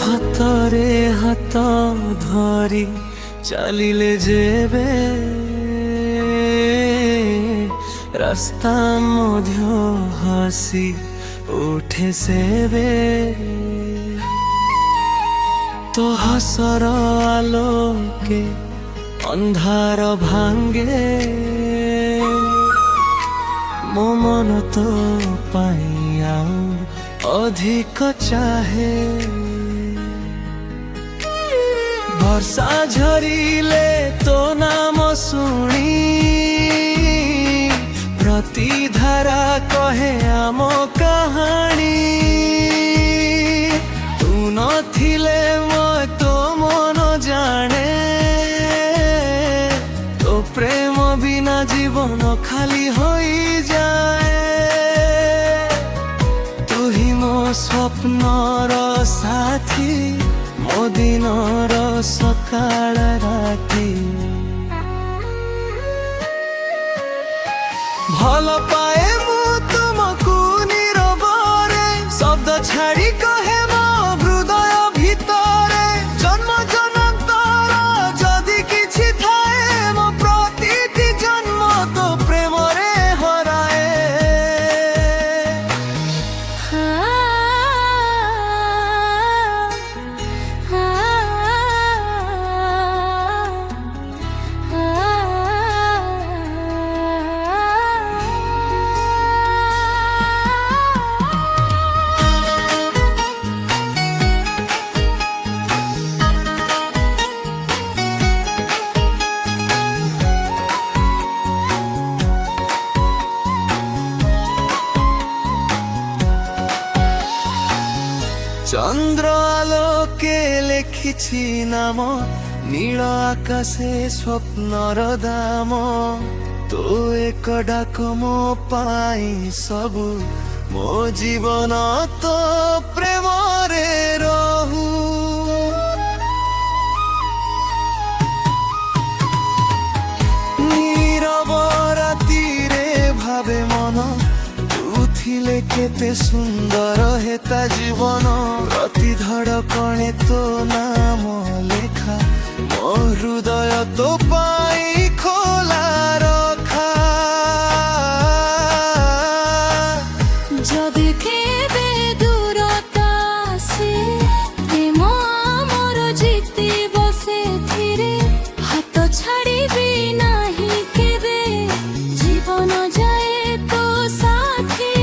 ହାତରେ ହାତ ଧରି ଚାଲିଲେ ଯେବେ ରାସ୍ତା ମଧ୍ୟ ହସି ଉଠେ ସେବେ ତୋ ହସର ଆଲୋକେ ଅନ୍ଧାର ଭାଙ୍ଗେ ମୋ ମନ ତୋ ପାଇଁ ଆଉ ଅଧିକ ଚାହେ ବର୍ଷା ଝରିଲେ ତୋ ନାମ ଶୁଣି ପ୍ରତିଧାରା କହେ ଆମ କାହାଣୀ ତୁ ନଥିଲେ ତୋ ମନ ଜାଣେ ତୋ ପ୍ରେମ ବିନା ଜୀବନ ଖାଲି ହୋଇଯାଏ ତୁ ହିଁ ମୋ ସ୍ୱପ୍ନର ସାଥୀ ମୋ ଦିନର ସକାଳ ରାତି ଭଲ ପାଏ ମୁଁ ତୁମକୁ ନିରବରେ ଶବ୍ଦ ଛାଡ଼ି କହେ ମୋ ହୃଦୟ ଭିତରେ ଜନ୍ମ ଜନ୍ମାନ୍ତର ଯଦି କିଛି ଥାଏ ମୋ ପ୍ରତିଟି ଜନ୍ମ ତୋ ପ୍ରେମରେ ହରାଏ চন্দ্র আলোকে লেখিছি নাম নীল আকাশে স্বপ্নর দাম তো এক ডাক মো পাই সবু মো জীবন তো প্রেমরে রহু নীরব রাতিরে ভাবে মন ଥିଲେ କେତେ ସୁନ୍ଦର ହେତା ଜୀବନ ପ୍ରତି ଧଡ଼କଣେ ତୋ ନାମ ଲେଖା ମୋ ହୃଦୟ ତୋ ପାଇଁ ଖୋଲା ରଖା ଯଦି କେବେ ଦୂରତା ଆସେ ପ୍ରେମ ଆମର ଜିତିବ ସେଥିରେ ହାତ ଛାଡ଼ିବି ନାହିଁ କେବେ ଜୀବନ ଯାଏ ତୋ ସାଥୀ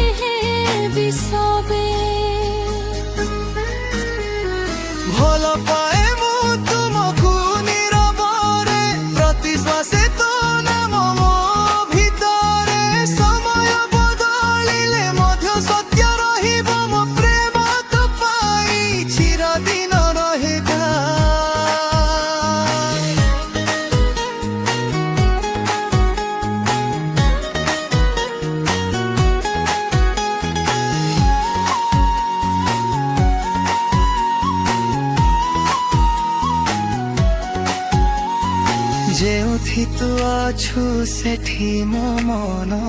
ଭଲ ପାଏ ମୁଁ ତୁମକୁ ନିରବରେ ପ୍ରତି ଶ୍ୱାସେ ତୋ ନାମ ମୋ ଭିତରେ ସମୟ ବଦଳିଲେ ମଧ୍ୟ ସତ୍ୟ ରହିବ ମୋ ପ୍ରେମ ତୋ ପାଇଁ ଚିରଦିନ ରହିଥା ଯେଉଁଠି ତୁ ଅଛୁ ସେଠି ମୋ ମନ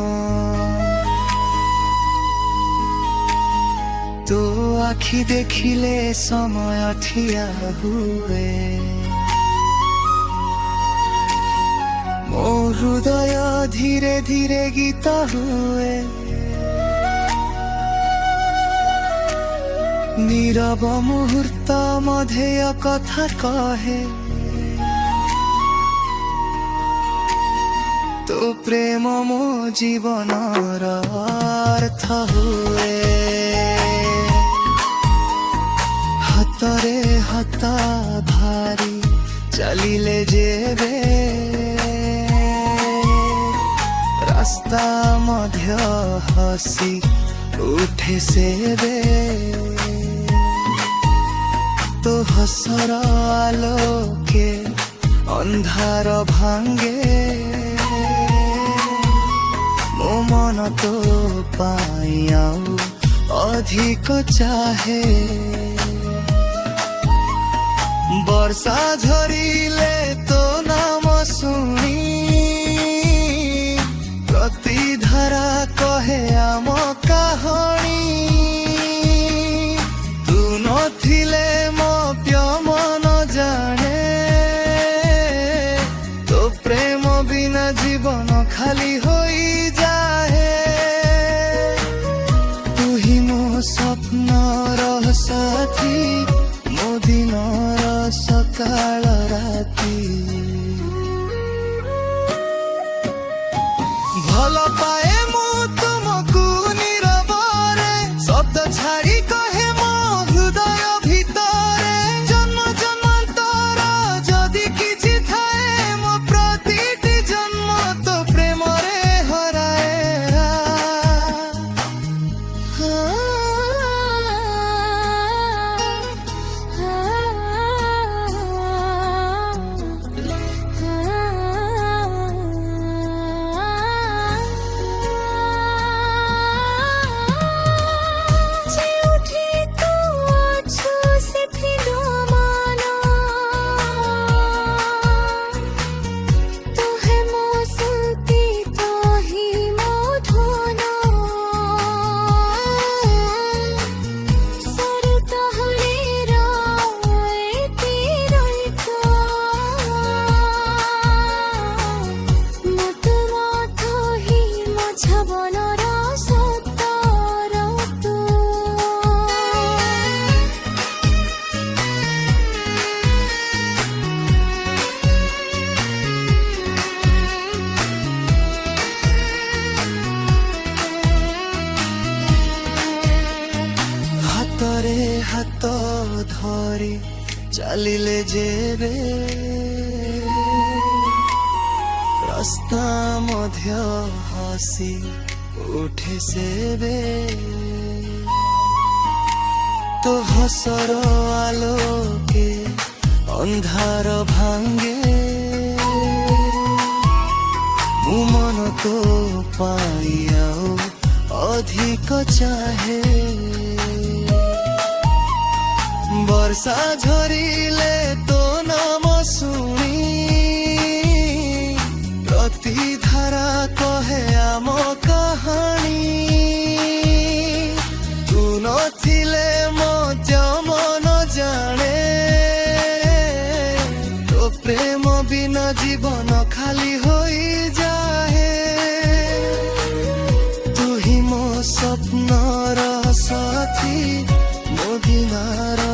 ତୋ ଆଖି ଦେଖିଲେ ସମୟ ଠିଆ ହୁଏ ମୋ ହୃଦୟ ଧୀରେ ଧୀରେ ଗୀତ ହୁଏ নীরব মুহূর্ত ମଧ୍ୟରେ କଥା କହେ তো প্রেম মো জীবনর অর্থ হুয়ে হাতরে হাত ধরি চালিলে যেবে রাস্তা মধ্য হসি উঠে সেবে তো হসর আলোকে ଅନ୍ଧାର ଭାଙ୍ଗେ ମୋ ମନ ତୋ ପାଇଁ ଆଉ ଅଧିକ ଚାହେ ବର୍ଷା ଝରିଲେ ତୋ ନାମ ଶୁଣି ପ୍ରତିଧାରା କହେ ଆମ କାହାଣୀ ତୁ ନଥିଲେ ମୋ ସାଥୀ ମୋ ଦିନର ସକାଳ ରାତି ଭଲ ପାଏ ମୁଁ ତୁମକୁ ନିରବରେ ଶବ୍ଦ ଛାଡ଼ି କହେ ମୋ ହୃଦୟ ଭିତରେ ଜନ୍ମ ଜନ୍ମାନ୍ତର ଯଦି କିଛି ଥାଏ ମୋ ପ୍ରତିଟି ଜନ୍ମ ତ ପ୍ରେମରେ ହରାଏ ହାତରେ ହାତ ଧରି ଚାଲିଲେ ଯେବେ ରାସ୍ତା ମଧ୍ୟ ହସି ଉଠେ ସେବେ তো হসর আলোকে ଅନ୍ଧାର ଭାଙ୍ଗେ ମୁଁ ମନ ତୋ ପାଇଁ ଆଉ ଅଧିକ ଚାହେ ବର୍ଷା ଝରିଲେ ତୋ ନାମ ଶୁଣି ପ୍ରତି ଧାରା କହେ ଆମ କାହାଣୀ ତୁ ନଥିଲେ ମୋ ମନ ଜାଣେ ତୋ ପ୍ରେମ ବିନା ଜୀବନ ଖାଲି ହୋଇଯାଏ ତୁ ହିଁ ମୋ ସ୍ୱପ୍ନର ସାଥୀ ମୋ ଦିନର